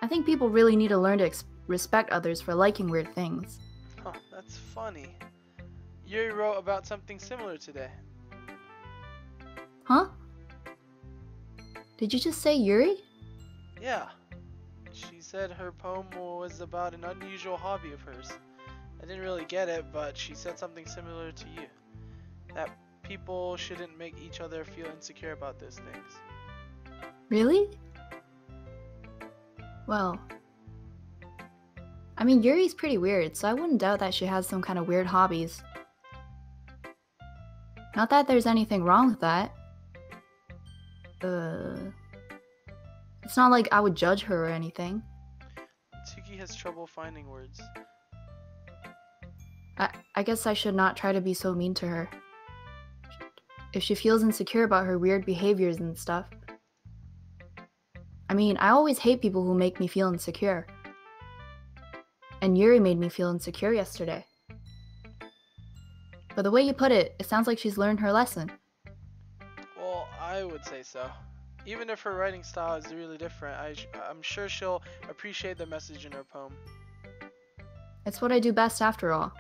I think people really need to learn to respect others for liking weird things. Huh, that's funny. Yuri wrote about something similar today. Huh? Did you just say Yuri? Yeah. She said her poem was about an unusual hobby of hers. I didn't really get it, but she said something similar to you. That people shouldn't make each other feel insecure about those things. Really? Well, I mean, Yuri's pretty weird, so I wouldn't doubt that she has some kind of weird hobbies. Not that there's anything wrong with that. It's not like I would judge her or anything. Tsuki has trouble finding words. I guess I should not try to be so mean to her. If she feels insecure about her weird behaviors and stuff. I mean, I always hate people who make me feel insecure. And Yuri made me feel insecure yesterday. But the way you put it, it sounds like she's learned her lesson. Well, I would say so. Even if her writing style is really different, I'm sure she'll appreciate the message in her poem. It's what I do best after all.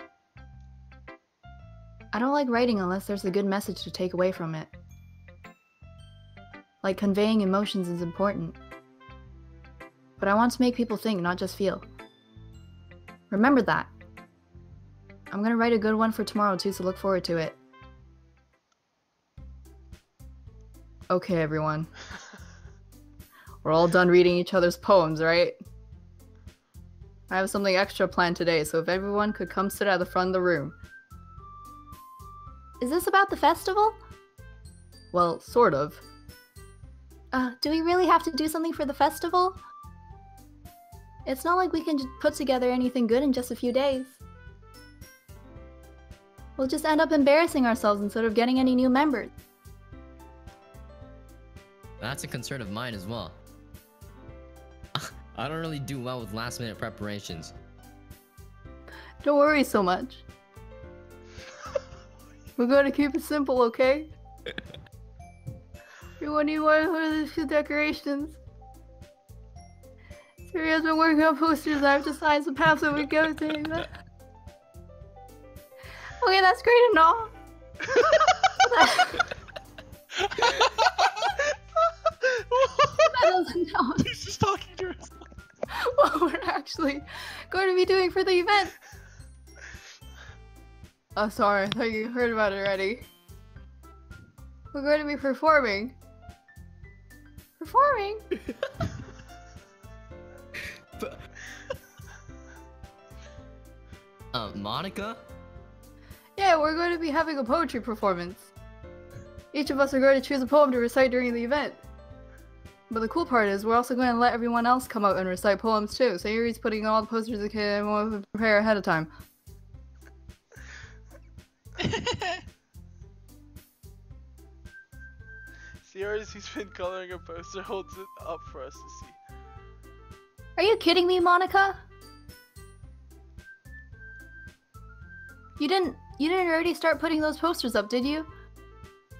I don't like writing unless there's a good message to take away from it. Like conveying emotions is important. But I want to make people think, not just feel. Remember that. I'm gonna write a good one for tomorrow too, so look forward to it. Okay, everyone. We're all done reading each other's poems, right? I have something extra planned today, so if everyone could come sit at the front of the room. Is this about the festival? Well, sort of. Do we really have to do something for the festival? It's not like we can just put together anything good in just a few days. We'll just end up embarrassing ourselves instead of getting any new members. That's a concern of mine as well. I don't really do well with last-minute preparations. Don't worry so much. We're going to keep it simple, okay? You want one of these few decorations? Siri has been working on posters. I have to sign some paths that we go to. Okay, that's great and all. That doesn't count. He's just talking to us. What we're actually going to be doing for the event. Oh, sorry. I thought you heard about it already. We're going to be performing. Performing? Monica? Yeah, we're going to be having a poetry performance. Each of us are going to choose a poem to recite during the event. But the cool part is, we're also going to let everyone else come out and recite poems too. So Yuri's putting all the posters and everyone will prepare ahead of time. Sierra's he's been coloring a poster, holds it up for us to see. Are you kidding me, Monica? You didn't already start putting those posters up, did you?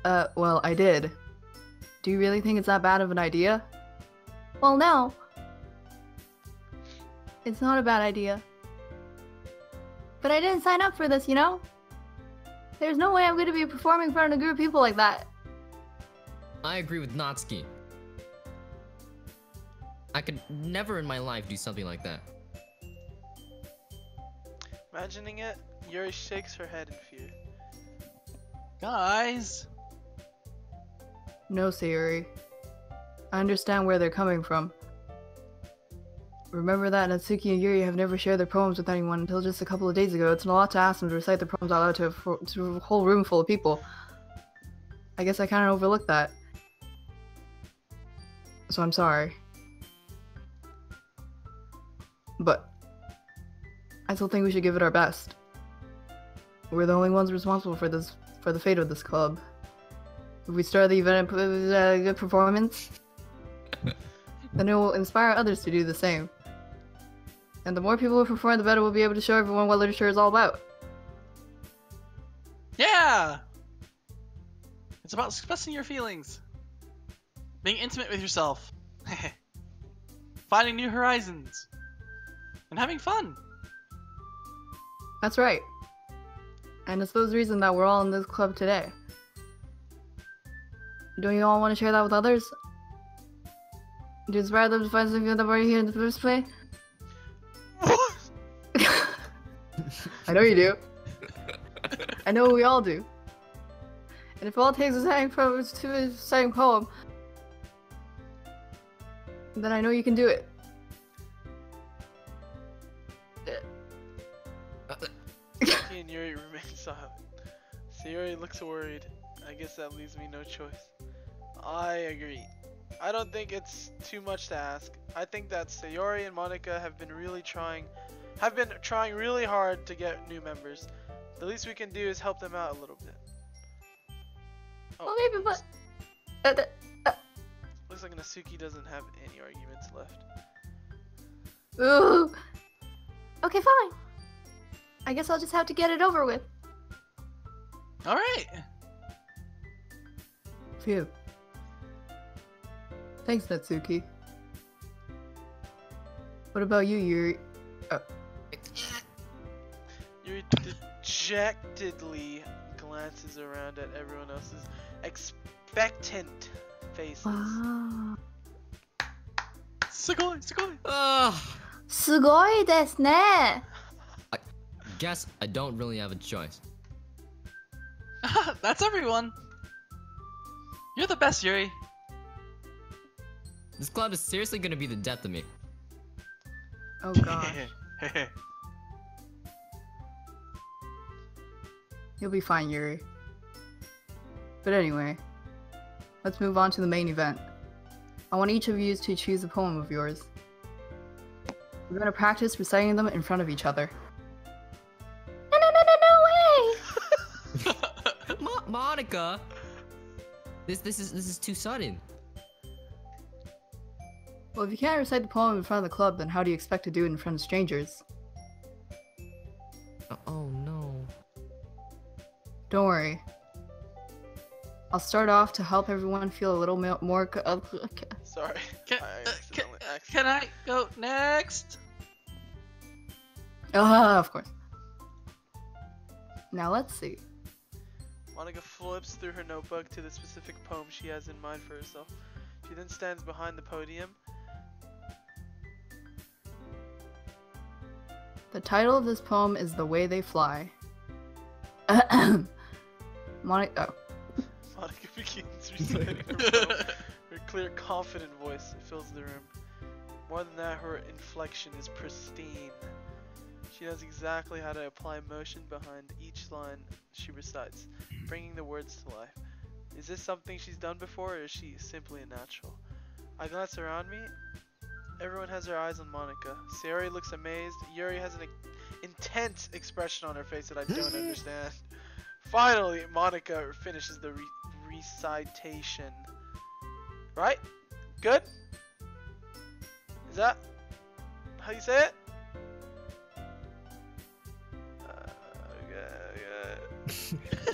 Well, I did. Do you really think it's that bad of an idea? Well, no. It's not a bad idea. But I didn't sign up for this, you know? There's no way I'm going to be performing in front of a group of people like that. I agree with Natsuki. I could never in my life do something like that. Imagining it, Yuri shakes her head in fear. Guys! No, Sayuri. I understand where they're coming from. Remember that Natsuki and Yuri have never shared their poems with anyone until just a couple of days ago. It's a lot to ask them to recite their poems out loud to a whole room full of people. I guess I kind of overlooked that. So I'm sorry. But I still think we should give it our best. We're the only ones responsible for the fate of this club. If we start the event with a good performance, then it will inspire others to do the same. And the more people who perform, the better we'll be able to show everyone what literature is all about. Yeah! It's about expressing your feelings. Being intimate with yourself. finding new horizons and having fun. That's right. And it's those reasons that we're all in this club today. Don't you all want to share that with others? Do you inspire them to find something that we're here in the first place? I know you do. I know we all do. And if all it takes is saying to a second poem, then I know you can do it. Doki and Yuri remain silent. Sayori looks worried. I guess that leaves me no choice. I agree. I don't think it's too much to ask. I think that Sayori and Monica have been trying really hard to get new members. The least we can do is help them out a little bit. Well, maybe, but... Looks like Natsuki doesn't have any arguments left. Ooh. Okay, fine. I guess I'll just have to get it over with. Alright. Phew. Thanks, Natsuki. What about you, Yuri? Yuri dejectedly glances around at everyone else's expectant faces. Wow. Sugoi, sugoi. Sugoi desu ne. Guess I don't really have a choice. That's everyone. You're the best, Yuri. This club is seriously gonna be the death of me. Oh gosh. You'll be fine, Yuri. But anyway, let's move on to the main event. I want each of you to choose a poem of yours. We're gonna practice reciting them in front of each other. No way! Monica! This is too sudden. Well, if you can't recite the poem in front of the club, then how do you expect to do it in front of strangers? Oh no. Don't worry. I'll start off to help everyone feel a little more. Sorry. Can I go next? Of course. Now let's see. Monica flips through her notebook to the specific poem she has in mind for herself. She then stands behind the podium. The title of this poem is The Way They Fly. Monica begins reciting her poem. Her clear, confident voice fills the room. More than that, her inflection is pristine. She knows exactly how to apply motion behind each line she recites, bringing the words to life. Is this something she's done before, or is she simply a natural? I glance around me. Everyone has their eyes on Monica. Sayori looks amazed. Yuri has an intense expression on her face that I don't understand. Finally, Monica finishes the recitation. Right? Good? Is that how you say it?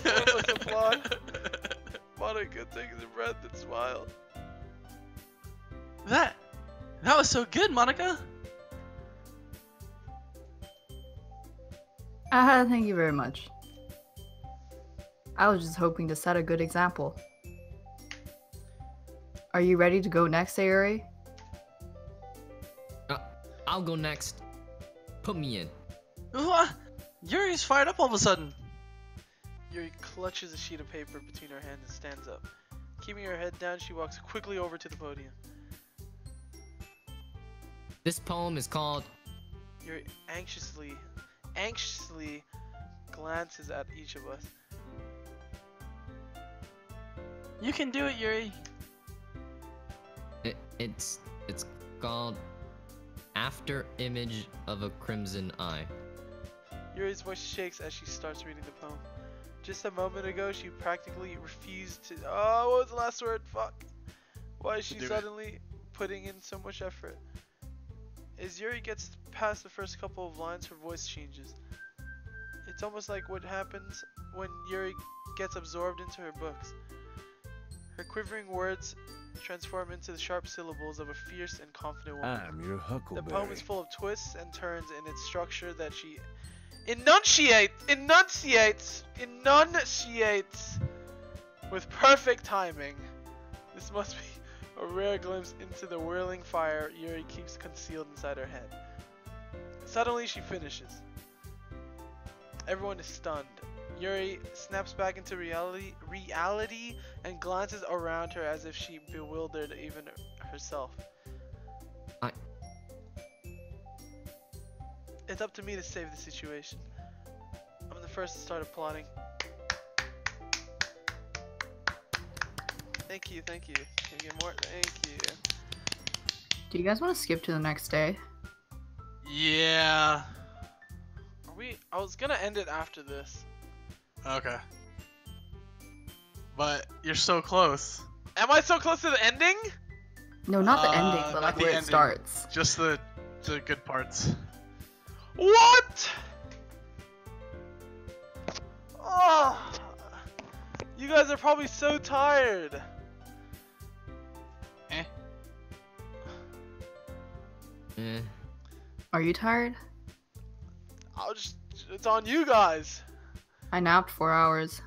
Let's applaud. Monica takes a breath and smiles. That was so good, Monica. Thank you very much. I was just hoping to set a good example. Are you ready to go next, Sayori? I'll go next. Put me in. Yuri's fired up all of a sudden. Yuri clutches a sheet of paper between her hands and stands up. Keeping her head down, she walks quickly over to the podium. This poem is called... Yuri anxiously glances at each of us. You can do it, Yuri. It's called After Image of a Crimson Eye. Yuri's voice shakes as she starts reading the poem. Just a moment ago, she practically refused to. Oh, what was the last word? Fuck. Why is she suddenly putting in so much effort? As Yuri gets past the first couple of lines, her voice changes. It's almost like what happens when Yuri gets absorbed into her books. Her quivering words transform into the sharp syllables of a fierce and confident woman. I'm your The poem is huckleberry. full of twists and turns in its structure that she enunciates with perfect timing. This must be a rare glimpse into the whirling fire Yuri keeps concealed inside her head. Suddenly she finishes. Everyone is stunned. Yuri snaps back into reality and glances around her as if she bewildered even herself. It's up to me to save the situation. I'm the first to start applauding. Thank you. Can you get more? Thank you. Do you guys want to skip to the next day? Yeah. I was gonna end it after this. Okay. But you're so close. Am I so close to the ending? No, not the ending, but not like the where it ending. starts. Just the good parts. What? Oh, you guys are probably so tired. Eh. Eh. Are you tired? It's on you guys. I napped 4 hours.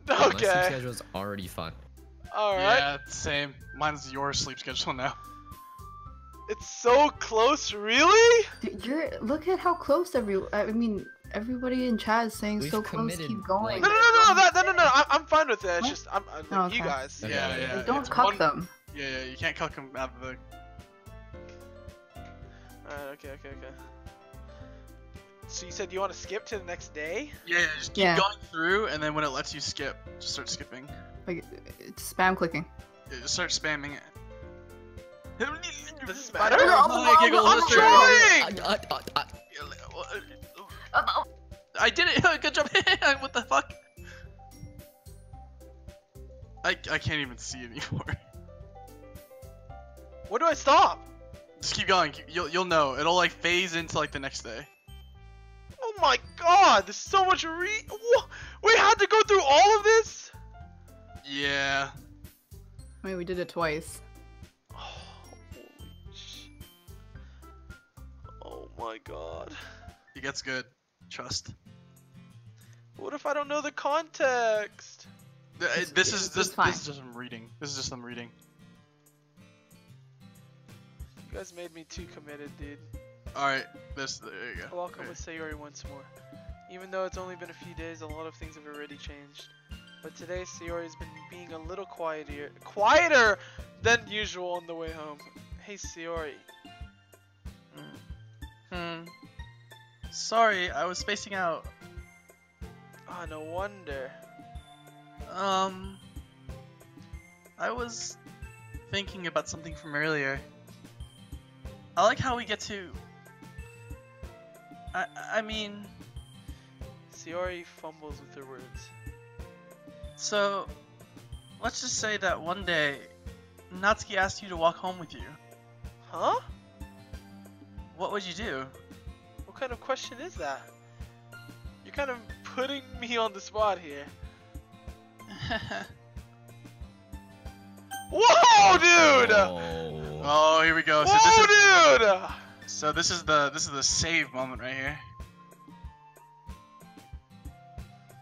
My sleep Okay. schedule's already fucked. Alright. Yeah, same. Mine's your sleep schedule now. It's so close, really? Dude, look at how close everybody in chat is saying We've so close. committed, Keep going. No. I'm fine with it. It's What? just I'm Oh, you okay. guys. Okay. Yeah. Like, don't it's cuck one- them. Yeah, you can't cuck them out of the. Alright. Okay. So you said you want to skip to the next day? Yeah, just keep Yeah. going through, and then when it lets you skip, just start skipping. Like, it's spam clicking. Yeah, just start spamming it. Does this I matter? don't know, I'm giggle, I'm let's trying! I did it! Good job! What the fuck? I can't even see anymore. Where do I stop? Just keep going. You'll know. It'll like phase into like the next day. Oh my god, there's so much we had to go through all of this? Yeah. I mean, we did it twice. Holy shit. Oh my god. It gets good. Trust. What if I don't know the context? This is fine. just them reading. This is just them reading. You guys made me too committed, dude. Alright, there you go. Welcome Okay. with Sayori once more. Even though it's only been a few days, a lot of things have already changed. But today, Sayori's been being a little quieter than usual on the way home. Hey, Sayori. Sorry, I was spacing out. Ah, no wonder. I was thinking about something from earlier. I like how we get to... I mean... Sayori fumbles with her words. So, let's just say that one day, Natsuki asked you to walk home with you. Huh? What would you do? What kind of question is that? You're kind of putting me on the spot here. Whoa, dude! Oh. Oh, here we go. So Whoa, dude! this is the save moment right here.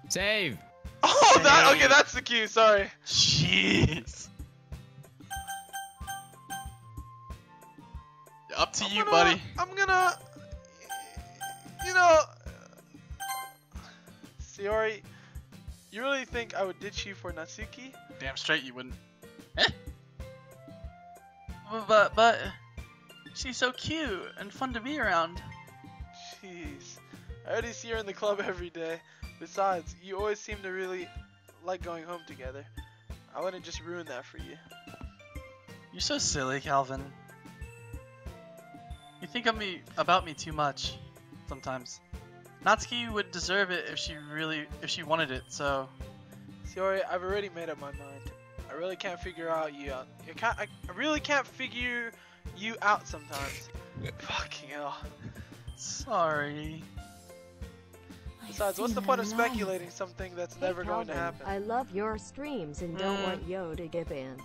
Save! Oh, okay, Save. that's the cue, sorry. Jeez. Up to you, buddy. I'm gonna... You know... Sayori, you really think I would ditch you for Natsuki? Damn straight you wouldn't. Eh? But she's so cute and fun to be around. Jeez. I already see her in the club every day. Besides, you always seem to really like going home together. I wouldn't just ruin that for you. You're so silly, Calvin. You think of me about me too much sometimes. Natsuki would deserve it if she wanted it, so Sayori, I've already made up my mind. I really can't figure you out. I really can't figure you out sometimes. Fucking hell. sorry. Besides, what's the point of speculating something that's never going to happen? I love your streams and don't want Yo to get banned.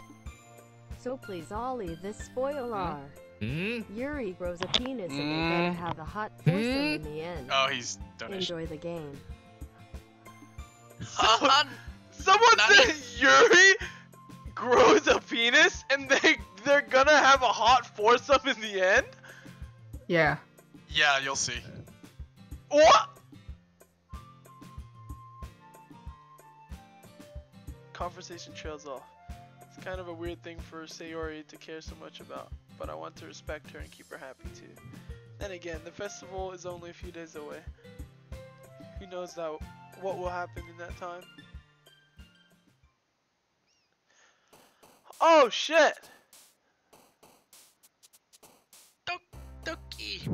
So please Ollie, this spoiler. Hmm? Yuri grows a penis and they better have a hot foursome in the end. Oh, he's donation. Enjoy the game. Someone Nani? said Yuri grows a penis and they're gonna have a hot foursome in the end? Yeah. Yeah, you'll see. What? Conversation trails off. It's kind of a weird thing for Sayori to care so much about, but I want to respect her and keep her happy too. Then again, the festival is only a few days away. Who knows what will happen in that time? Oh shit! Doki.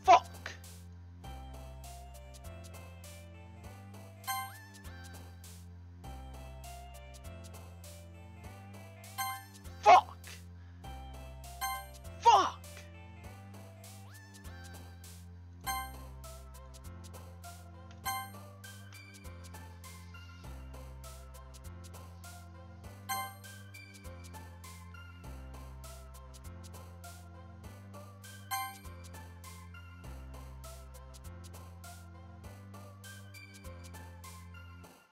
Fuck! Fuck! Fuck!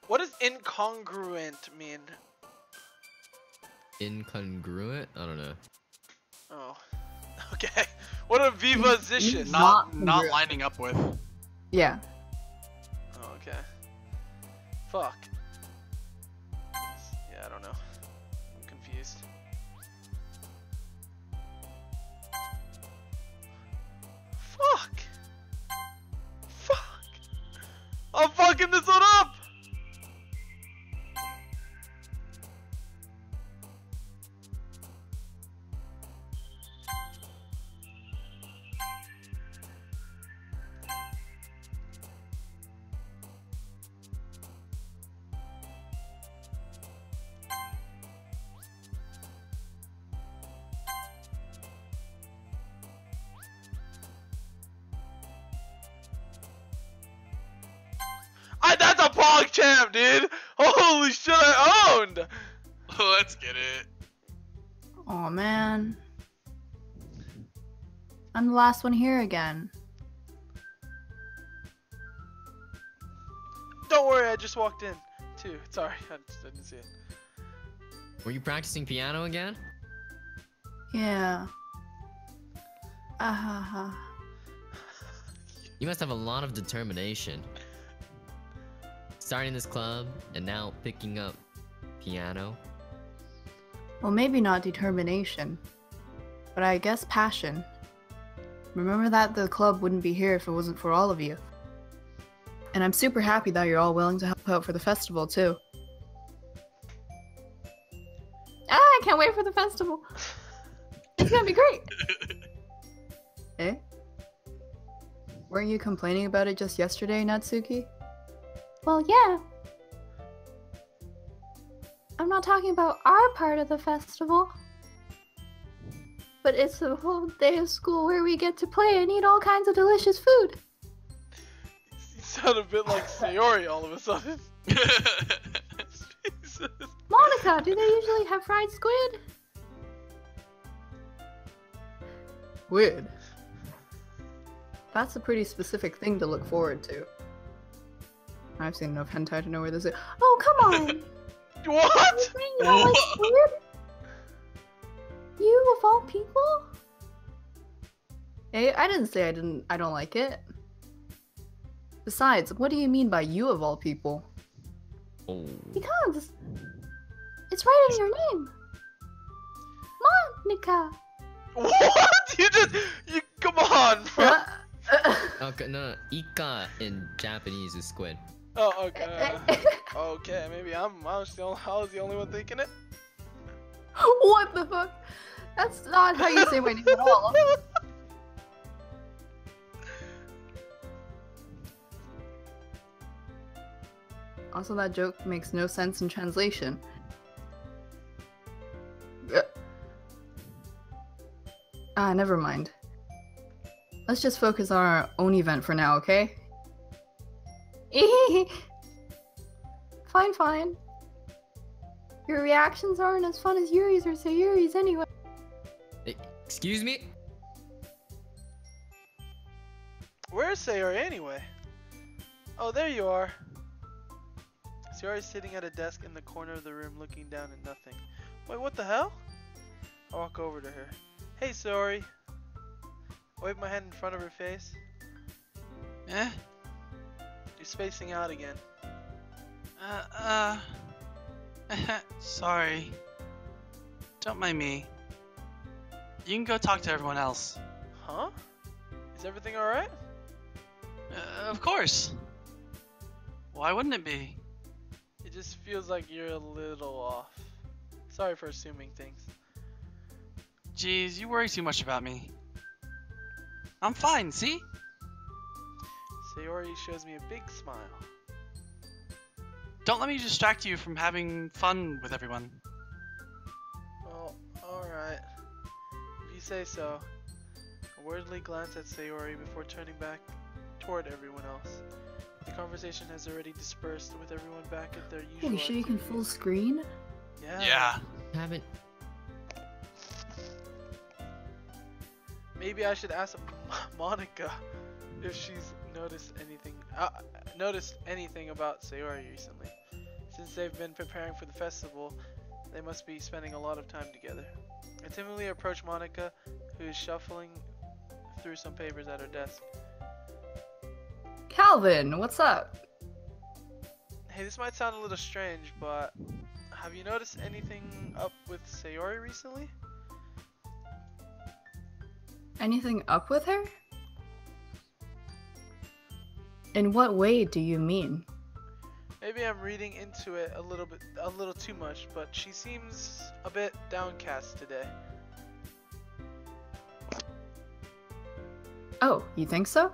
What does incongruent mean? Incongruent? I don't know. Oh. Okay. What are vivazicious? Not congruent. lining up with. Yeah. Oh, okay. Fuck. Yeah, I don't know. I'm confused. Fuck! Fuck! I'm fucking this one up! That's a PogChamp, dude! Holy shit, I owned! Let's get it. Oh man. I'm the last one here again. Don't worry, I just walked in, too. Sorry, I didn't see it. Were you practicing piano again? Yeah. Ah. You must have a lot of determination. Starting this club and now picking up piano. Well, maybe not determination, but I guess passion. Remember that the club wouldn't be here if it wasn't for all of you. And I'm super happy that you're all willing to help out for the festival, too. I can't wait for the festival. It's gonna be great. Eh? Weren't you complaining about it just yesterday, Natsuki? Well, yeah. I'm not talking about our part of the festival. But it's a whole day of school where we get to play and eat all kinds of delicious food. You sound a bit like Sayori all of a sudden. Jesus. Monica, do they usually have fried squid? Squid? That's a pretty specific thing to look forward to. I've seen enough hentai to know where this is. Oh, come on! What? You don't like squid? You of all people? Hey, I didn't say I don't like it. Besides, what do you mean by you of all people? Oh. Because it's right in your name. Monica. What? You come on, bro. Okay, no. Ika in Japanese is squid. Oh, okay. Okay, maybe I was the only one thinking it. What the fuck? That's not how you say my name at all. Also, that joke makes no sense in translation. Never mind. Let's just focus on our own event for now, okay? Fine, fine. Your reactions aren't as fun as Yuri's or Sayuri's anyway. Excuse me? Where's Sayori anyway? Oh, there you are. Sayori's sitting at a desk in the corner of the room looking down at nothing. Wait, what the hell? I walk over to her. Hey, Sayori. Wave my hand in front of her face. Eh? You're spacing out again. Sorry. Don't mind me. You can go talk to everyone else. Huh? Is everything alright? Of course. Why wouldn't it be? It just feels like you're a little off. Sorry for assuming things. Jeez, you worry too much about me. I'm fine, see? Sayori shows me a big smile. Don't let me distract you from having fun with everyone. Oh, alright. If you say so. I worriedly glance at Sayori before turning back toward everyone else. The conversation has already dispersed with everyone back at their usual Holy shit, you can activities. full screen? Yeah. Haven't. Maybe I should ask Monica if she's noticed anything about Sayori recently. Since they've been preparing for the festival, they must be spending a lot of time together. I timidly approach Monica, who is shuffling through some papers at her desk. Calvin, what's up? Hey, this might sound a little strange, but have you noticed anything up with Sayori recently? Anything up with her? In what way do you mean? Maybe I'm reading into it a little too much, but she seems a bit downcast today. Oh, you think so?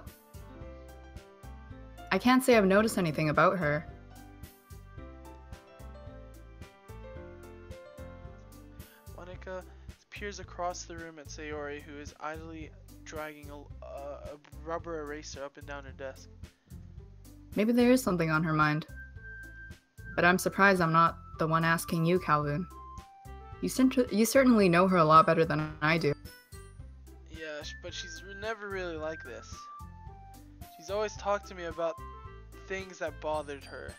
I can't say I've noticed anything about her. Monica peers across the room at Sayori, who is idly dragging a rubber eraser up and down her desk. Maybe there is something on her mind. But I'm surprised I'm not the one asking you, Calvin. You certainly know her a lot better than I do. Yeah, but she's never really like this. She's always talked to me about things that bothered her.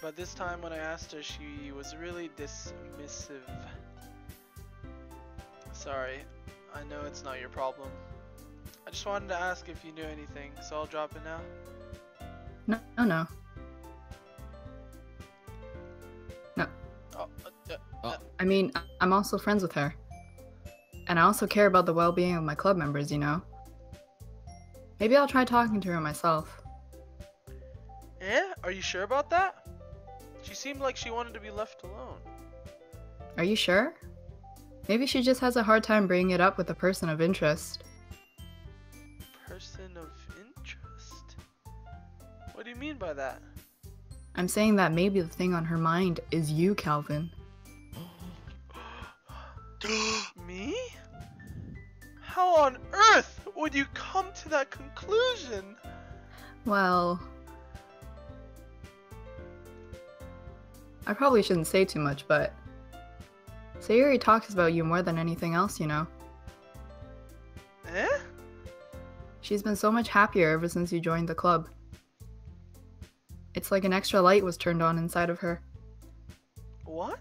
But this time when I asked her, she was really dismissive. Sorry, I know it's not your problem. I just wanted to ask if you knew anything, so I'll drop it now. No. Oh, I mean, I'm also friends with her. And I also care about the well-being of my club members, you know? Maybe I'll try talking to her myself. Yeah? Are you sure about that? She seemed like she wanted to be left alone. Are you sure? Maybe she just has a hard time bringing it up with a person of interest. Person of interest? What do you mean by that? I'm saying that maybe the thing on her mind is you, Calvin. Me? How on earth would you come to that conclusion? Well, I probably shouldn't say too much, but Sayuri talks about you more than anything else, you know. Eh? She's been so much happier ever since you joined the club. It's like an extra light was turned on inside of her. What?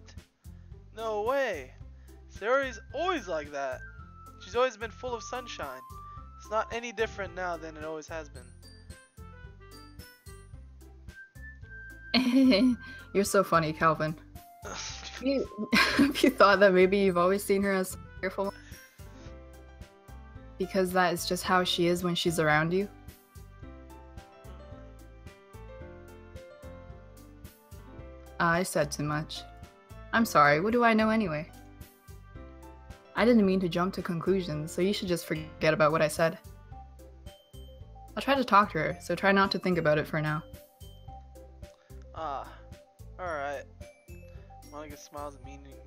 No way. Sayori's always like that. She's always been full of sunshine. It's not any different now than it always has been. You're so funny, Calvin. Have you thought that maybe you've always seen her as cheerful? Because that is just how she is when she's around you? I said too much. I'm sorry, what do I know anyway? I didn't mean to jump to conclusions, so you should just forget about what I said. I'll try to talk to her, so try not to think about it for now. Ah, alright. Monica smiles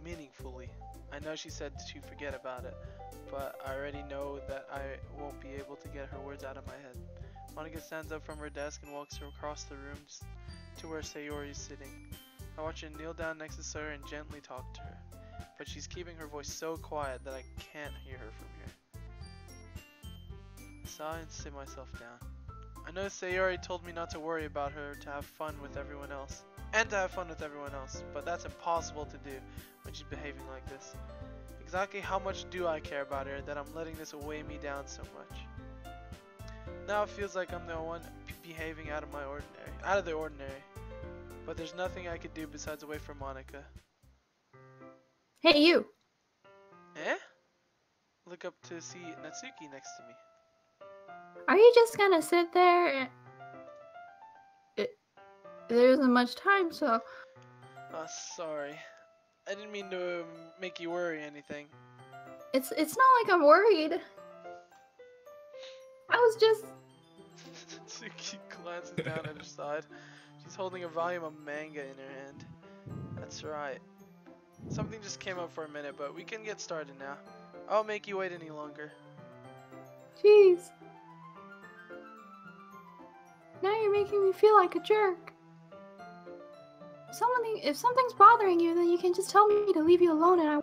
meaningfully. I know she said to forget about it, but I already know that I won't be able to get her words out of my head. Monica stands up from her desk and walks her across the room to where Sayori is sitting. I watch her kneel down next to Sayori and gently talk to her, but she's keeping her voice so quiet that I can't hear her from here. I sigh and sit myself down. I know Sayori told me not to worry about her, to have fun with everyone else. But that's impossible to do when she's behaving like this. Exactly how much do I care about her that I'm letting this weigh me down so much? Now it feels like I'm the one behaving out of the ordinary. But there's nothing I could do besides wait for Monica. Hey, you! Eh? Look up to see Natsuki next to me. Are you just gonna sit there? There isn't much time, so... Oh, sorry. I didn't mean to make you worry or anything. It's not like I'm worried. I was just... Natsuki glances down at her side. She's holding a volume of manga in her hand. That's right. Something just came up for a minute, but we can get started now. I won't make you wait any longer. Jeez. Now you're making me feel like a jerk. If something's bothering you, then you can just tell me to leave you alone and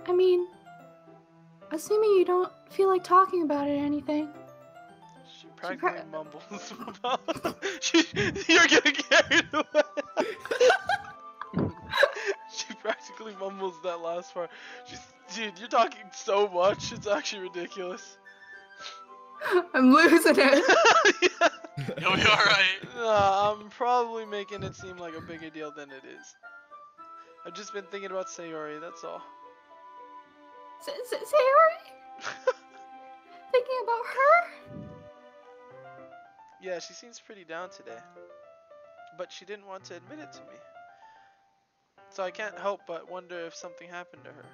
I mean, assuming you don't feel like talking about it or anything. She practically mumbles about you're getting carried away. She practically mumbles that last part. Dude, you're talking so much, it's actually ridiculous. I'm losing it. Yeah. You'll be alright. I'm probably making it seem like a bigger deal than it is. I've just been thinking about Sayori, that's all. Sayori? Thinking about her? Yeah, she seems pretty down today. But she didn't want to admit it to me. So I can't help but wonder if something happened to her.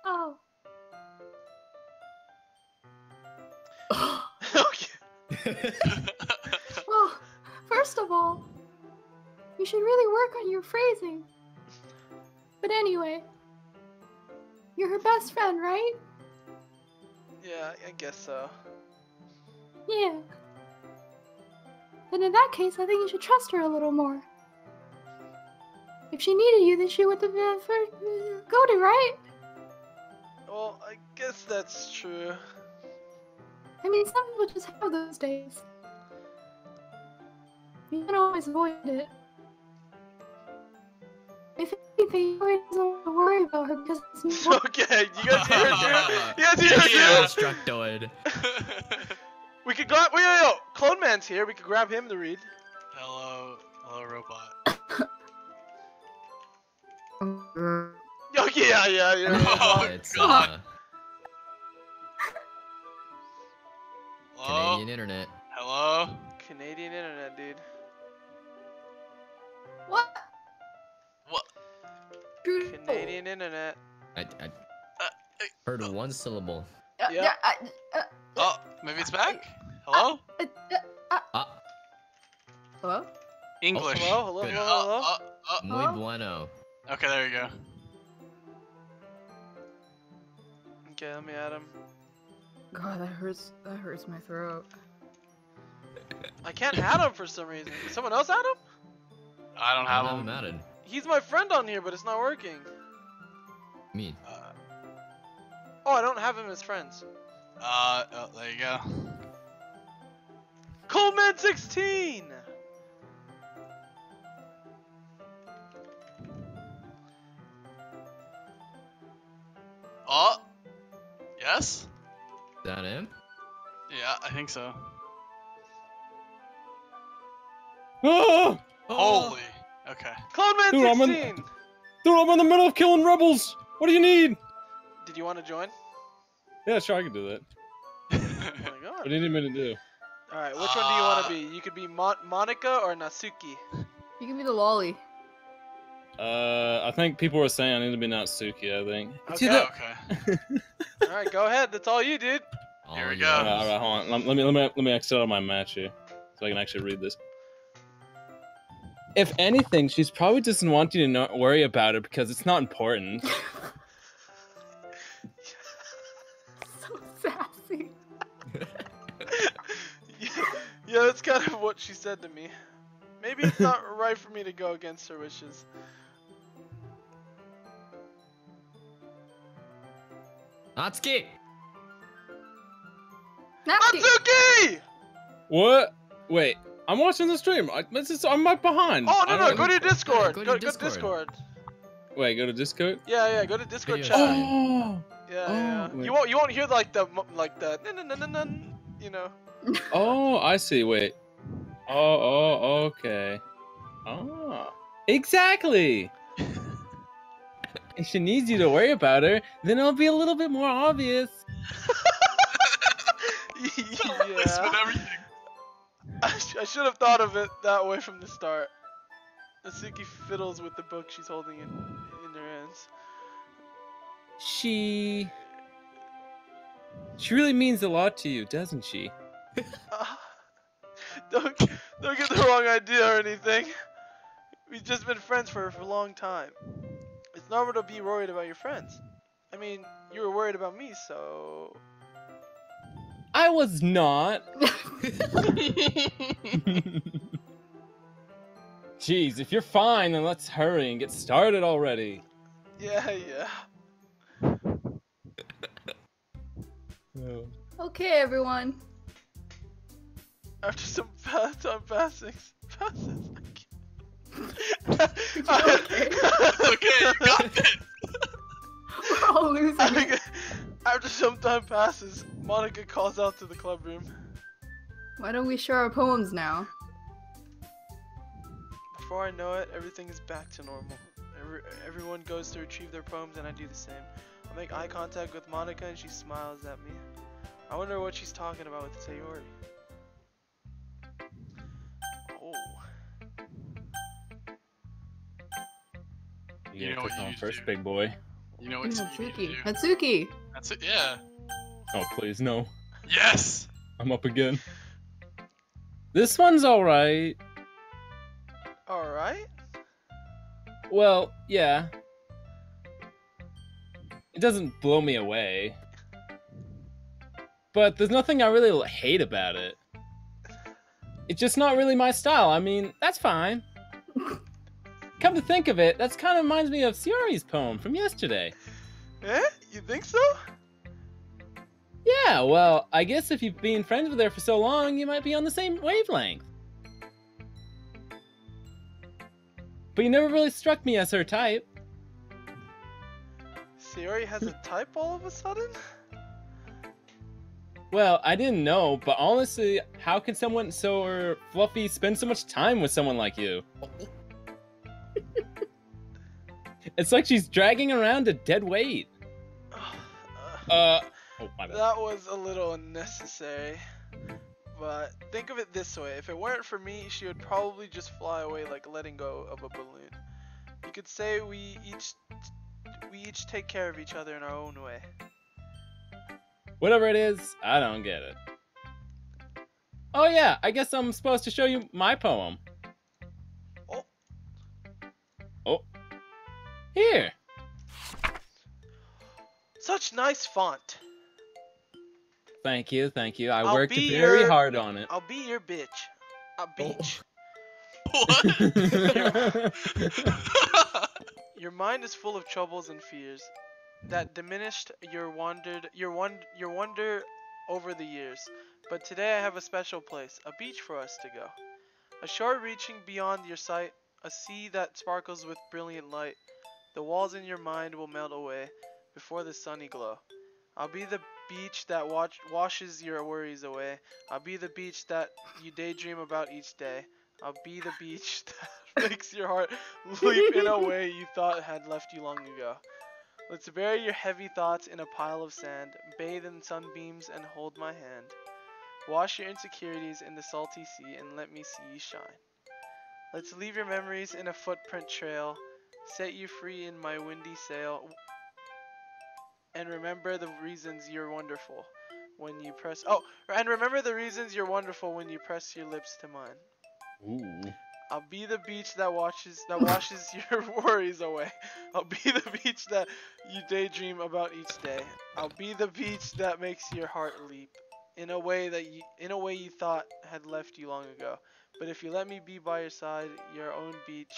Oh. Okay. Well, first of all, you should really work on your phrasing. But anyway, you're her best friend, right? Yeah, I guess so. Yeah. Then in that case, I think you should trust her a little more. If she needed you, then she would have go to, right? Well, I guess that's true. I mean, some people just have those days. You can always avoid it. If anything, you always don't have to worry about her because it's not. Okay, you guys hear her too? You guys hear her too? Destructoid. We could grab. Wait, Clone Man's here. We could grab him to read. Hello, robot. Oh yeah. Oh, It's God. Hello? Canadian internet. Hello? Canadian internet, dude. What? What? Canadian internet. I heard one syllable. Yeah. Oh, maybe it's back? Hello? Hello? English. Hello. Good. Muy bueno. Okay, there you go. Okay, let me add him. God, that hurts my throat. I can't add him for some reason. Did someone else add him? I don't have I'm him. added. He's my friend on here, but it's not working. Me. Oh, I don't have him as friends. There you go. Coleman 16. Oh, yes? Is that him? Yeah, I think so. Oh! Holy. Okay. Coleman Dude, 16. Dude, I'm in the middle of killing rebels! What do you need? Did you want to join? Yeah, sure, I can do that. Oh my god. What do you need me to do? Alright, which one do you want to be? You could be Monica or Natsuki. You can be the lolly. I think people were saying I need to be Natsuki, I think. Okay. Okay. Alright, go ahead. That's all you, dude. Here we Oh, go. yes. Alright, hold on. Let me exit out of my match here. So I can actually read this. If anything, she's probably doesn't want you to not worry about it because it's not important. So sassy. Yeah, that's kind of what she said to me. Maybe it's not right for me to go against her wishes. Natsuki! Natsuki! Natsuki! What? Wait, I'm watching the stream. I'm right behind. Oh, I no, don't- go to your Discord. Go to Go your to Discord. Discord. Wait, go to Discord. Yeah, go to Discord Video chat. stream. Oh, Yeah. wait. You won't hear like the you know. oh, I see. Wait. Oh, okay. Oh, exactly. If she needs you to worry about her, then it'll be a little bit more obvious. It's been Yeah. everything. I should have thought of it that way from the start. Natsuki fiddles with the book she's holding in her hands. She really means a lot to you, doesn't she? Don't get the wrong idea or anything. We've just been friends for a long time. It's normal to be worried about your friends. I mean, you were worried about me, so... I was not. Jeez, if you're fine, then let's hurry and get started already. Yeah. Okay, everyone. After some time passes. Okay. Okay, you got this. We're all losing it. After some time passes, Monica calls out to the club room. Why don't we share our poems now? Before I know it, everything is back to normal. Everyone goes to retrieve their poems and I do the same. I make eye contact with Monica and she smiles at me. I wonder what she's talking about with Sayori. Oh. You know know what what you first, do. big boy. You know what you need to Natsuki. do. Natsuki! That's it, yeah. Oh, please, no. Yes! I'm up again. This one's alright. Alright. Well, yeah. It doesn't blow me away. But there's nothing I really hate about it. It's just not really my style. I mean, that's fine. Come to think of it, that's kind of reminds me of Sayori's poem from yesterday. Eh? You think so? Yeah, well, I guess if you've been friends with her for so long, you might be on the same wavelength. But you never really struck me as her type. Sayori has a type all of a sudden? Well, I didn't know, but honestly, how can someone so fluffy spend so much time with someone like you? It's like she's dragging around a dead weight. Oh, my bad. That was a little unnecessary. But think of it this way, if it weren't for me, she would probably just fly away like letting go of a balloon. You could say we each take care of each other in our own way. Whatever it is, I don't get it. Oh yeah, I guess I'm supposed to show you my poem. Oh. Oh. Here. Such nice font. Thank you. I I'll worked be very your- hard on it. I'll be your bitch. A beach. What? Your mind is full of troubles and fears that diminished your wonder over the years. But today I have a special place, a beach for us to go. A shore reaching beyond your sight, a sea that sparkles with brilliant light. The walls in your mind will melt away before the sunny glow. I'll be the beach that washes your worries away. I'll be the beach that you daydream about each day. I'll be the beach that makes your heart leap in a way you thought had left you long ago. Let's bury your heavy thoughts in a pile of sand, bathe in sunbeams and hold my hand. Wash your insecurities in the salty sea and let me see you shine. Let's leave your memories in a footprint trail, set you free in my windy sail, and remember the reasons you're wonderful when you press... Oh, and remember the reasons you're wonderful when you press your lips to mine. Ooh. I'll be the beach that washes your worries away. I'll be the beach that you daydream about each day. I'll be the beach that makes your heart leap in a way you thought had left you long ago. But if you let me be by your side, your own beach,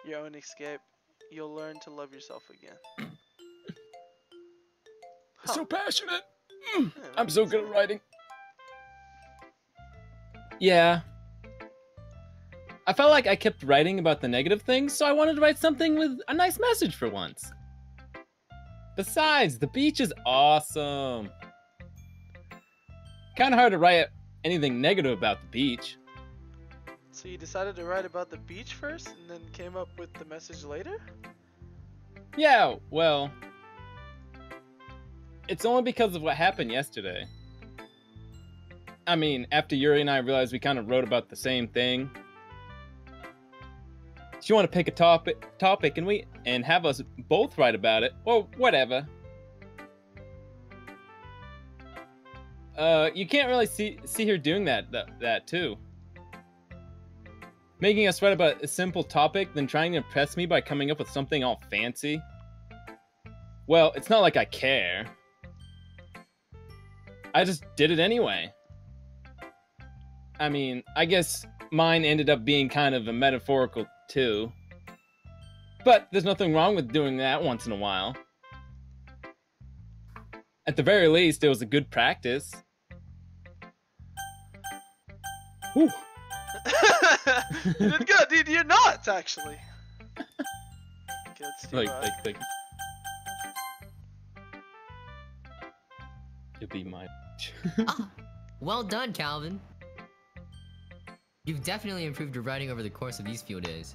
your own escape, you'll learn to love yourself again. Huh. So passionate. Yeah, I'm that so means good at it. writing. Yeah. I felt like I kept writing about the negative things, so I wanted to write something with a nice message for once. Besides, the beach is awesome. Kind of hard to write anything negative about the beach. So you decided to write about the beach first and then came up with the message later? Yeah, well, it's only because of what happened yesterday. I mean, after Yuri and I realized we kind of wrote about the same thing. She wanted to pick a topic and have us both write about it, or whatever. You can't really see her doing that too. Making us write about a simple topic, then trying to impress me by coming up with something all fancy. Well, it's not like I care. I just did it anyway. I mean, I guess mine ended up being kind of a metaphorical too. But there's nothing wrong with doing that once in a while. At the very least, it was a good practice. Whew. You did good, dude. You're not actually. Okay, let's do Like. It'd be my. Ah, well done, Calvin. You've definitely improved your writing over the course of these few days.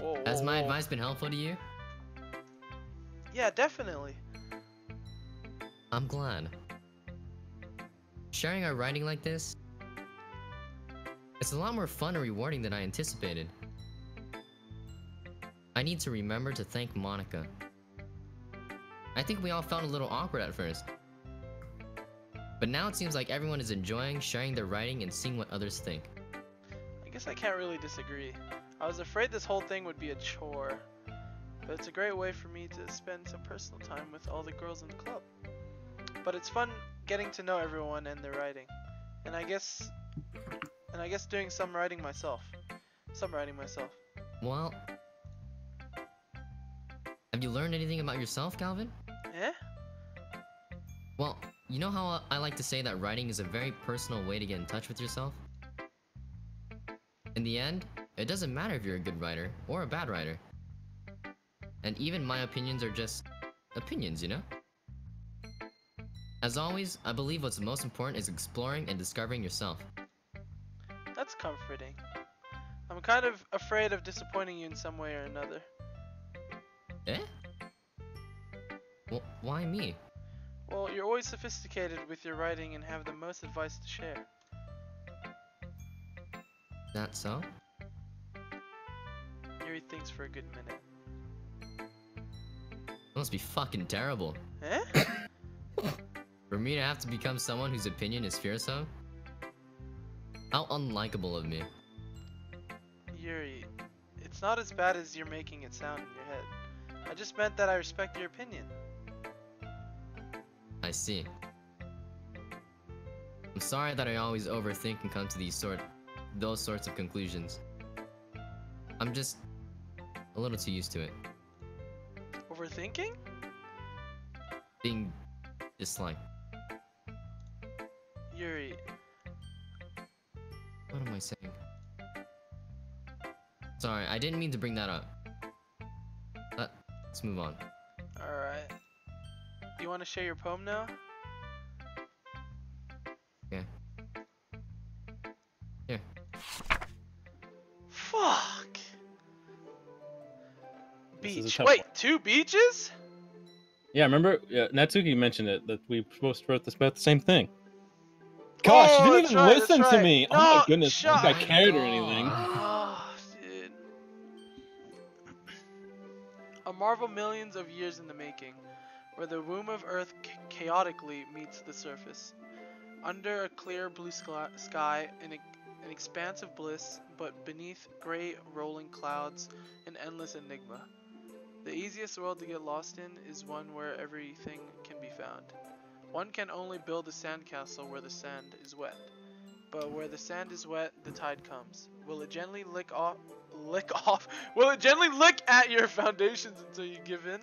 Whoa, Has my whoa. advice been helpful to you? Yeah, definitely. I'm glad. Sharing our writing like this, it's a lot more fun and rewarding than I anticipated. I need to remember to thank Monica. I think we all felt a little awkward at first. But now it seems like everyone is enjoying sharing their writing and seeing what others think. I guess I can't really disagree. I was afraid this whole thing would be a chore, but it's a great way for me to spend some personal time with all the girls in the club. But it's fun getting to know everyone and their writing, and I guess doing some writing myself. Well, have you learned anything about yourself, Calvin? Eh? Well, you know how I like to say that writing is a very personal way to get in touch with yourself? In the end, it doesn't matter if you're a good writer or a bad writer. And even my opinions are just opinions, you know? As always, I believe what's most important is exploring and discovering yourself. That's comforting. I'm kind of afraid of disappointing you in some way or another. Eh? Well, why me? Well, you're always sophisticated with your writing and have the most advice to share. That so? Yuri thinks for a good minute. That must be fucking terrible. Eh? For me to have to become someone whose opinion is fearsome? How unlikable of me. Yuri, it's not as bad as you're making it sound in your head. I just meant that I respect your opinion. I see. I'm sorry that I always overthink and come to those sorts of conclusions. I'm just a little too used to it. Overthinking? Being disliked. Yuri, What am I saying? Sorry, I didn't mean to bring that up. Let's move on. alright. You want to share your poem now? Okay. Here. Fuck! This is a Beach. tough Wait, one. 2 beaches? Yeah, remember? Natsuki mentioned it that we both wrote about the same thing. Gosh, you didn't that's even right, listen that's to right. me. No, Oh my goodness, shut like I up. cared or anything. Oh, dude. A marvel millions of years in the making. where the womb of Earth chaotically meets the surface. Under a clear blue sky, an expanse of bliss, but beneath gray rolling clouds, an endless enigma. The easiest world to get lost in is one where everything can be found. One can only build a sandcastle where the sand is wet. But where the sand is wet, the tide comes. Will it gently lick off? Will it gently lick at your foundations until you give in?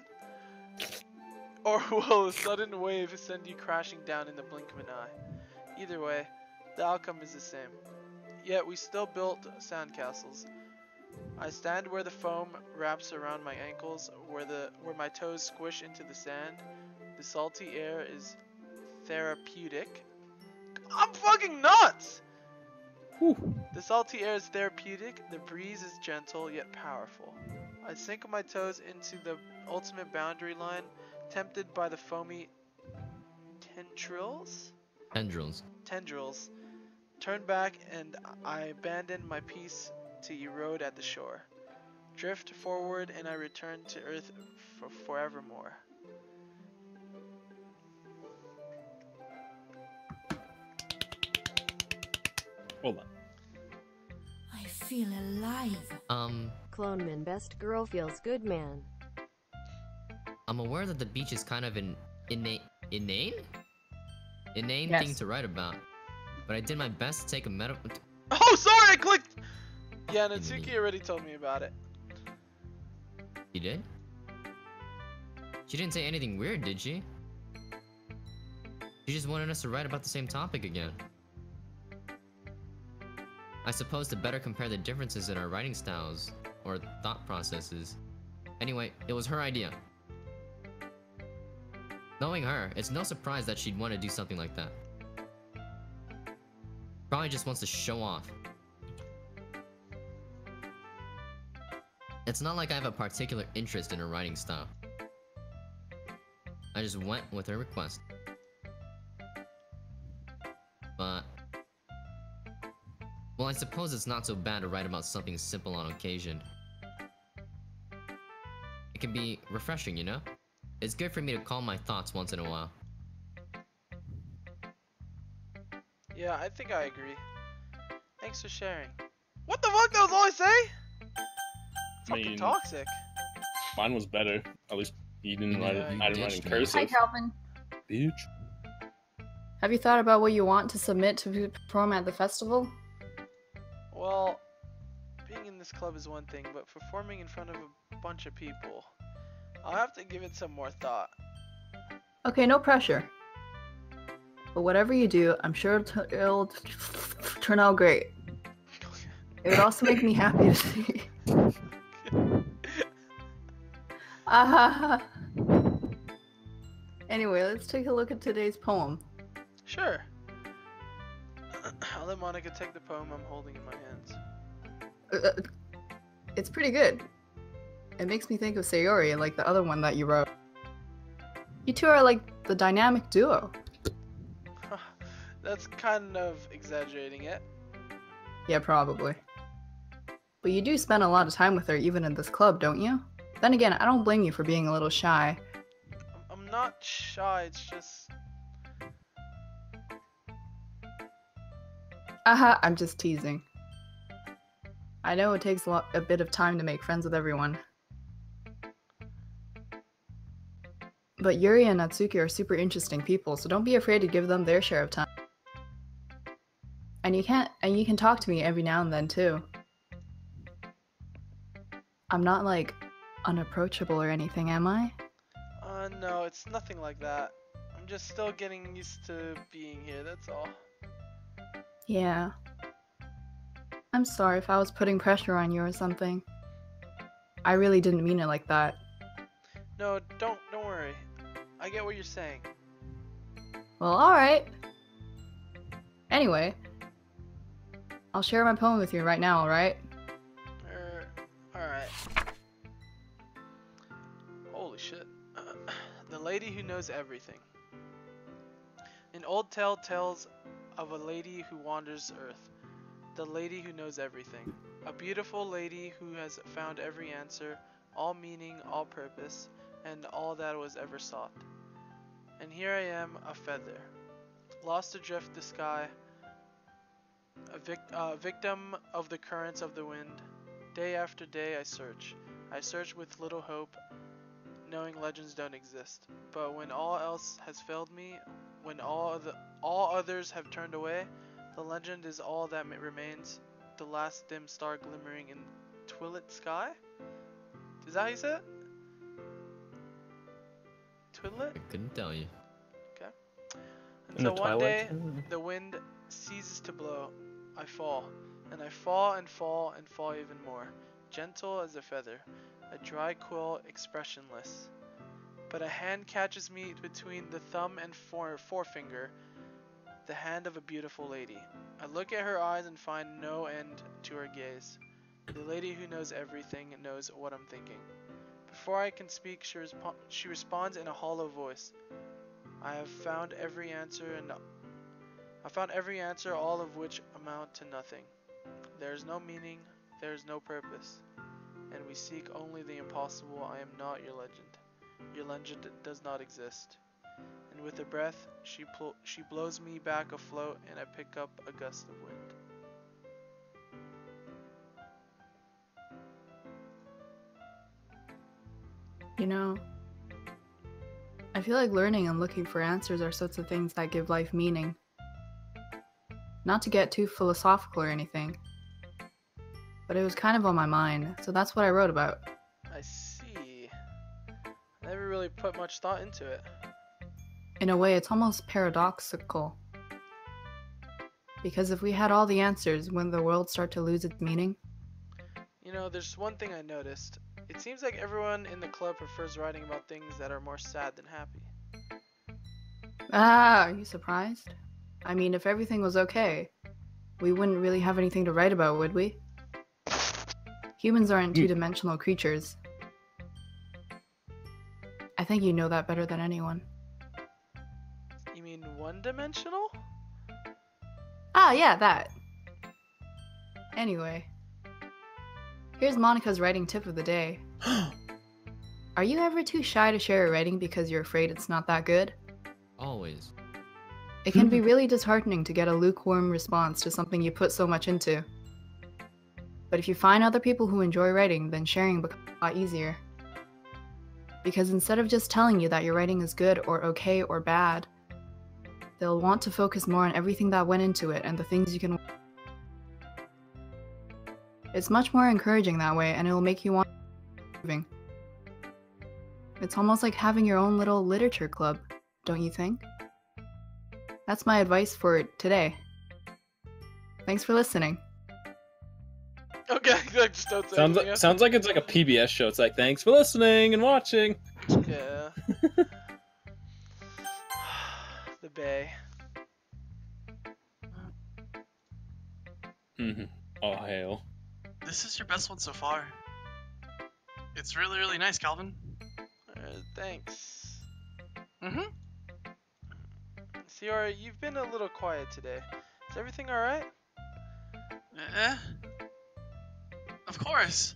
Or will a sudden wave send you crashing down in the blink of an eye? Either way, the outcome is the same. Yet we still built sandcastles. I stand where the foam wraps around my ankles, where my toes squish into the sand. The salty air is therapeutic. I'm fucking nuts! Whew. The salty air is therapeutic, the breeze is gentle yet powerful. I sink my toes into the ultimate boundary line, tempted by the foamy tendrils. Turn back and I abandon my peace to erode at the shore. Drift forward and I return to Earth for forevermore. Hold on. I feel alive. Cloneman, best girl feels good, man. I'm aware that the beach is kind of an inane Yes. thing to write about, but I did my best to take a Oh, sorry, I clicked! Yeah, Fucking Natsuki me. already told me about it. You did? She didn't say anything weird, did she? She just wanted us to write about the same topic again. I suppose to better compare the differences in our writing styles, or thought processes. Anyway, it was her idea. Knowing her, it's no surprise that she'd want to do something like that. Probably just wants to show off. It's not like I have a particular interest in her writing style. I just went with her request. But... well, I suppose it's not so bad to write about something simple on occasion. It can be refreshing, you know? It's good for me to calm my thoughts once in a while. Yeah, I think I agree. Thanks for sharing. What the fuck? That was all I say? Fucking mean- toxic. Mine was better. At least you didn't write it. I didn't write in Ditched me. cursive. Hi, Calvin. Bitch. Have you thought about what you want to submit to perform at the festival? Well, being in this club is one thing, but performing in front of a bunch of people, I'll have to give it some more thought. Okay, no pressure. But whatever you do, I'm sure it'll turn out great. It would also make me happy to see. Anyway, let's take a look at today's poem. Sure. I'll let Monica take the poem I'm holding in my hands. It's pretty good. It makes me think of Sayori, like the other one that you wrote. You two are like the dynamic duo. That's kind of exaggerating it. Yeah, probably. But you do spend a lot of time with her even in this club, don't you? Then again, I don't blame you for being a little shy. I'm not shy, it's just... I'm just teasing. I know it takes a bit of time to make friends with everyone. But Yuri and Natsuki are super interesting people, so don't be afraid to give them their share of time. And you can talk to me every now and then too. I'm not like unapproachable or anything, am I? No, it's nothing like that. I'm just still getting used to being here, that's all. Yeah. I'm sorry if I was putting pressure on you or something. I really didn't mean it like that. No, don't worry. I get what you're saying. Well, alright. Anyway, I'll share my poem with you right now, alright? Alright. Holy shit. The lady who knows everything. An old tale tells of a lady who wanders Earth. The lady who knows everything. A beautiful lady who has found every answer, all meaning, all purpose, and all that was ever sought. And here I am, a feather, lost adrift the sky, a victim of the currents of the wind. Day after day I search. I search with little hope, knowing legends don't exist. But when all else has failed me, when all others have turned away, the legend is all that remains, the last dim star glimmering in twilit sky? Is that how you say it? Twilit? I couldn't tell you. Okay. In the Until one twilight? day, the wind ceases to blow. I fall, and I fall and fall and fall even more, gentle as a feather, a dry quill expressionless. But a hand catches me between the thumb and forefinger, the hand of a beautiful lady. I look at her eyes and find no end to her gaze. The lady who knows everything knows what I'm thinking. Before I can speak, she responds in a hollow voice. I have found every answer, all of which amount to nothing. There is no meaning, there is no purpose, and we seek only the impossible. I am not your legend. Your legend does not exist. And with a breath, she blows me back afloat, and I pick up a gust of wind. You know, I feel like learning and looking for answers are sorts of things that give life meaning. Not to get too philosophical or anything, but it was kind of on my mind, so that's what I wrote about. I see. I never really put much thought into it. In a way, it's almost paradoxical. Because if we had all the answers, wouldn't the world start to lose its meaning? You know, there's one thing I noticed. It seems like everyone in the club prefers writing about things that are more sad than happy. Ah, are you surprised? I mean, if everything was okay, we wouldn't really have anything to write about, would we? Humans aren't two-dimensional creatures. I think you know that better than anyone. You mean one-dimensional? Ah, yeah, that. Anyway, here's Monica's writing tip of the day. Are you ever too shy to share a writing because you're afraid it's not that good? Always. It can be really disheartening to get a lukewarm response to something you put so much into. But if you find other people who enjoy writing, then sharing becomes a lot easier. Because instead of just telling you that your writing is good or okay or bad, they'll want to focus more on everything that went into it and the things you can. It's much more encouraging that way, and it will make you want to keep moving. It's almost like having your own little literature club, don't you think? That's my advice for today. Thanks for listening. Okay, just don't say anything else. Sounds like it's like a PBS show. It's like, thanks for listening and watching. Yeah. The Bay. Oh, hail. This is your best one so far. It's really, really nice, Calvin. Thanks. Ciara, you've been a little quiet today. Is everything alright? Of course.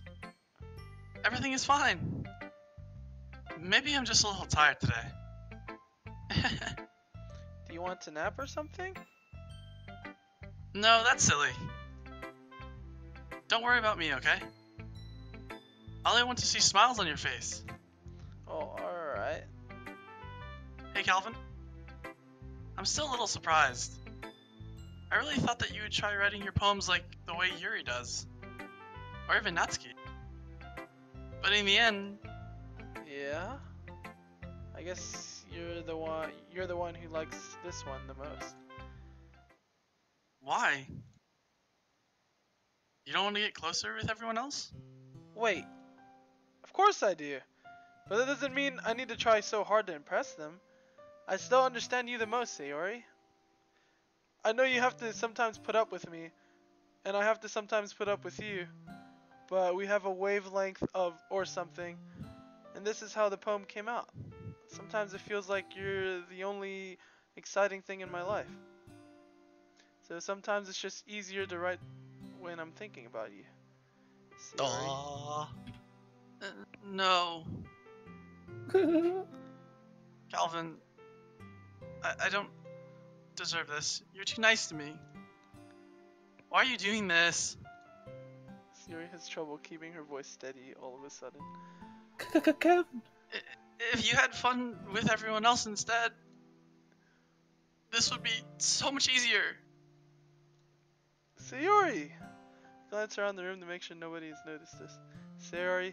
Everything is fine. Maybe I'm just a little tired today. Do you want to nap or something? No, that's silly. Don't worry about me, okay? All I want to see smiles on your face. Oh, alright. Hey, Calvin. I'm still a little surprised. I really thought that you would try writing your poems like the way Yuri does. Or even Natsuki. But in the end... Yeah? I guess you're the one who likes this one the most. Why? You don't want to get closer with everyone else? Wait. Of course I do. But that doesn't mean I need to try so hard to impress them. I still understand you the most, Sayori. I know you have to sometimes put up with me, and I have to sometimes put up with you, but we have a wavelength or something, and this is how the poem came out. Sometimes it feels like you're the only exciting thing in my life. So sometimes it's just easier to write when I'm thinking about you. Sayori. No. Calvin, I don't deserve this. You're too nice to me. Why are you doing this? Sayori has trouble keeping her voice steady all of a sudden. If you had fun with everyone else instead, this would be so much easier. Sayori! Glance around the room to make sure nobody has noticed this. Sayori,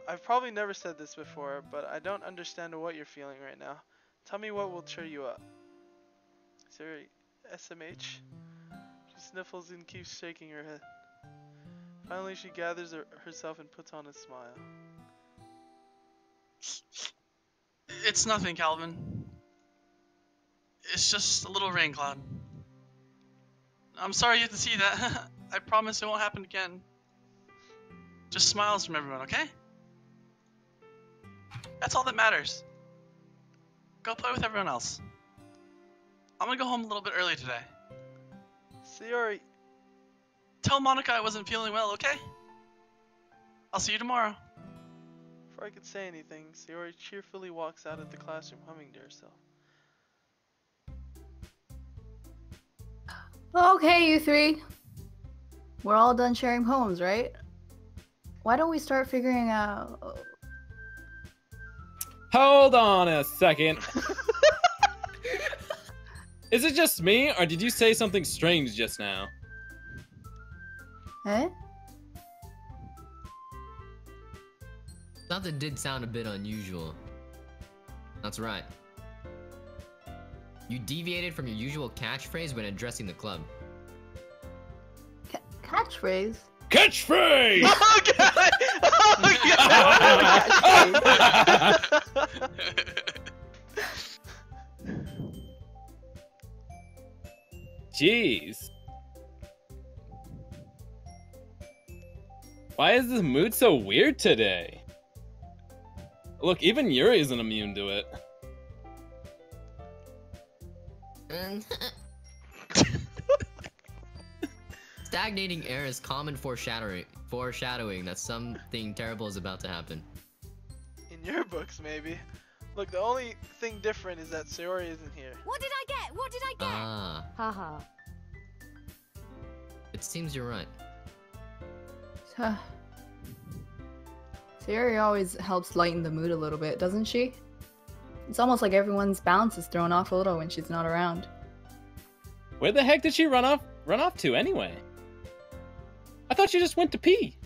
I've probably never said this before, but I don't understand what you're feeling right now. Tell me what will cheer you up. Sayori, SMH? She sniffles and keeps shaking her head. Finally, she gathers herself and puts on a smile. It's nothing, Calvin. It's just a little rain cloud. I'm sorry you have to see that. I promise it won't happen again. Just smiles from everyone, okay? That's all that matters. Go play with everyone else. I'm gonna go home a little bit early today. Sayori, Tell Monica I wasn't feeling well, okay? I'll see you tomorrow. before I could say anything, Sayori cheerfully walks out of the classroom humming to herself. Okay, you three. We're all done sharing poems, right? Why don't we start figuring out... Hold on a second. Is it just me, or did you say something strange just now? Eh? Something did sound a bit unusual. That's right. You deviated from your usual catchphrase when addressing the club. Catchphrase? Catchphrase! Oh god! Oh god! Jeez. Why is this mood so weird today? Look, even Yuri isn't immune to it. Stagnating air is common foreshadowing that something terrible is about to happen. In your books, maybe. Look, the only thing different is that Sayori isn't here. What did I get? What did I get? Ah, Haha. it seems you're right. Sayori always helps lighten the mood a little bit, doesn't she? It's almost like everyone's balance is thrown off a little when she's not around. Where the heck did she run off to anyway? I thought she just went to pee.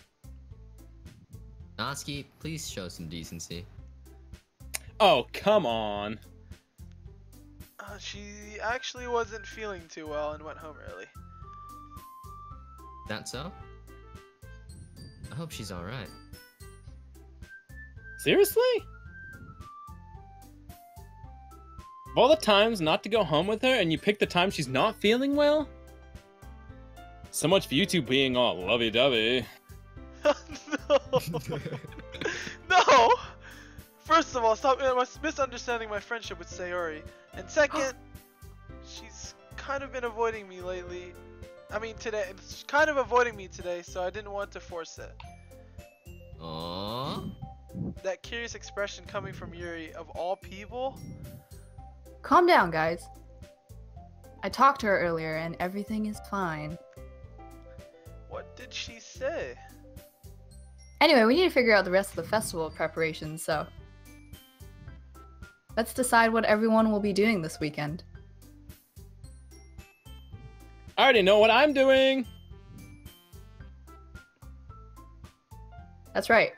Natsuki, please show some decency. Oh, come on. She actually wasn't feeling too well and went home early. That so? I hope she's alright. Seriously? Of all the times not to go home with her, and you pick the time she's not feeling well? So much for you two being all lovey-dovey. No! No! First of all, stop misunderstanding my friendship with Sayori. And second, she's kind of been avoiding me lately. I mean, today. She's kind of avoiding me today, so I didn't want to force it. Aww. That curious expression coming from Yuri, of all people? Calm down, guys. I talked to her earlier and everything is fine. What did she say? Anyway, we need to figure out the rest of the festival preparations, so... let's decide what everyone will be doing this weekend. I already know what I'm doing! That's right.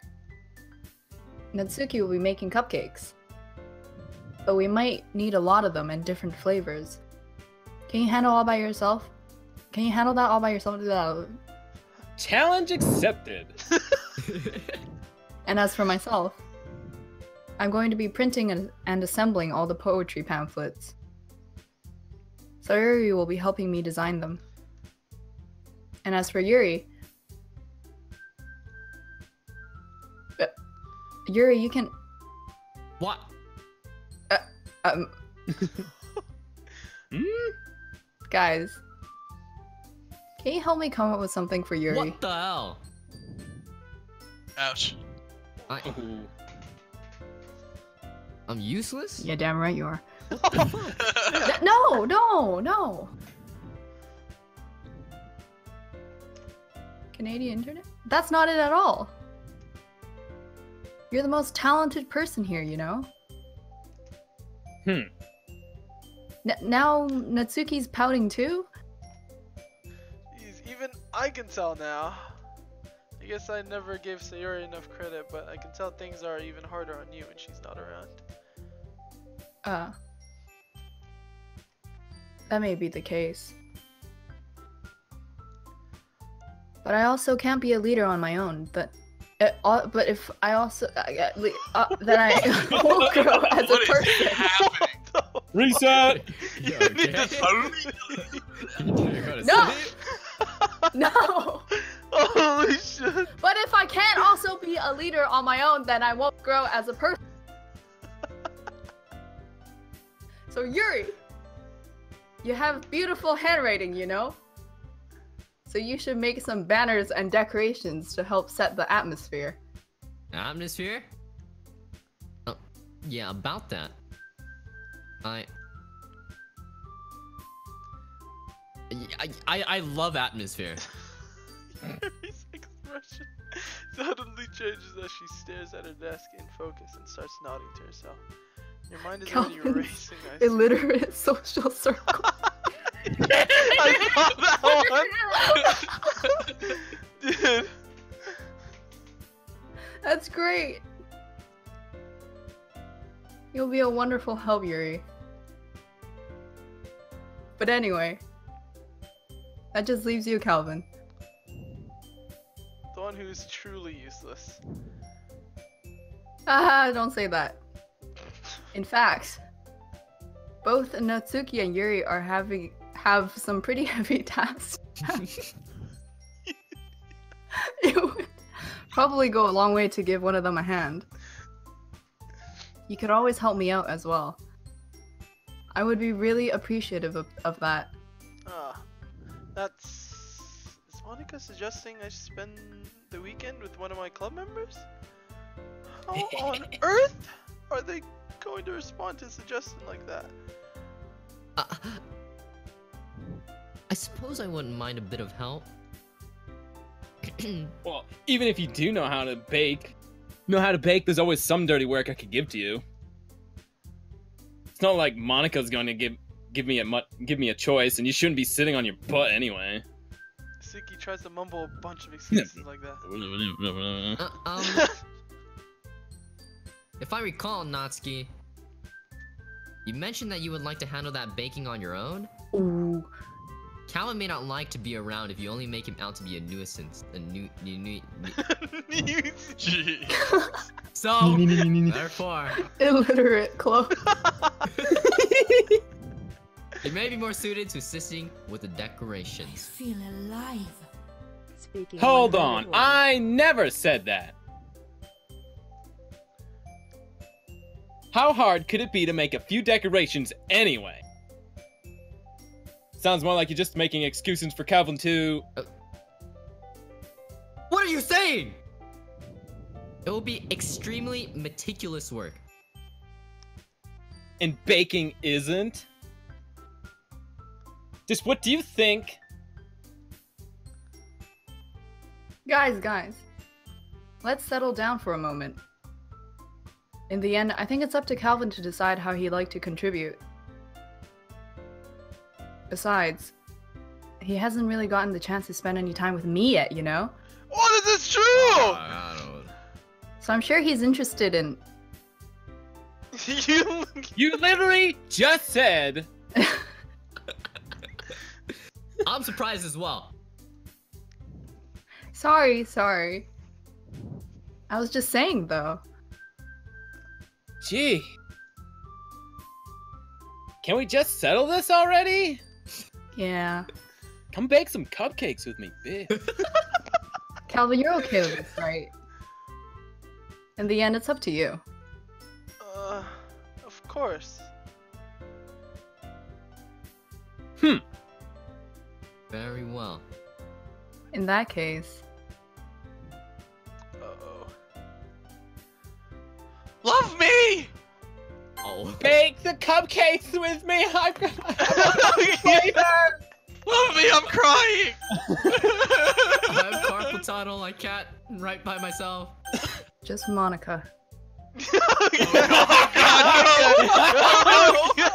Natsuki will be making cupcakes. But we might need a lot of them in different flavors. Can you handle all by yourself? Can you handle that all by yourself? Challenge accepted! And as for myself, I'm going to be printing and assembling all the poetry pamphlets. Sayori will be helping me design them. And as for Yuri... Yuri, you can... What? Guys, can you help me come up with something for Yuri? What the hell? Ouch. I'm useless? Yeah, damn right you are. No, no, no. Canadian internet? That's not it at all. You're the most talented person here, you know? Now Natsuki's pouting too? Jeez, even I can tell now. I guess I never gave Sayori enough credit, but I can tell things are even harder on you when she's not around. That may be the case. But I also can't be a leader on my own. But if I also then I will grow as a What is person. happening? Reset. You You need okay? to totally. You go to No! sleep? No! Holy shit! But if I can't also be a leader on my own, then I won't grow as a person. So Yuri, you have beautiful handwriting, you know? So you should make some banners and decorations to help set the atmosphere. Atmosphere? Oh, yeah, about that. I love atmosphere. Yuri's expression suddenly changes as she stares at her desk in focus and starts nodding to herself. Your mind is already Calvin's racing. I see. illiterate social circle. I saw that one! Dude. That's great. You'll be a wonderful help, Yuri. But anyway, that just leaves you, Calvin. The one who's truly useless. Don't say that. In fact, both Natsuki and Yuri are have some pretty heavy tasks. It would probably go a long way to give one of them a hand. You could always help me out as well. I would be really appreciative of that. That's... Is Monica suggesting I spend the weekend with one of my club members? How on earth are they going to respond to a suggestion like that? I suppose I wouldn't mind a bit of help. Well, even if you do know how to bake, there's always some dirty work I could give to you. It's not like Monica's going to give me a choice, and you shouldn't be sitting on your butt anyway. Suki tries to mumble a bunch of excuses like that. If I recall, Natsuki, you mentioned that you would like to handle that baking on your own? Ooh. Calvin may not like to be around if you only make him out to be a nuisance. So, therefore, Illiterate club. it may be more suited to assisting with the decorations. Feel alive. Speaking Hold 100 on, words. I never said that. How hard could it be to make a few decorations anyway? Sounds more like you're just making excuses for Calvin to... What are you saying? It will be extremely meticulous work. And baking isn't? Just what do you think? Guys, let's settle down for a moment. In the end, I think it's up to Calvin to decide how he'd like to contribute. Besides, he hasn't really gotten the chance to spend any time with me yet, you know? What is this true? I don't... So I'm sure he's interested in... You literally just said... I'm surprised as well. Sorry. I was just saying, though. Gee. Can we just settle this already? Yeah. Come bake some cupcakes with me, bitch. Calvin, you're okay with this, right? In the end, it's up to you. Of course. Very well. In that case... Uh-oh. Love me! Oh. bake the cupcakes with me. I'm gonna Love me, I'm crying. I have carpal tunnel. I can't write by myself. Just Monica. Oh god, no!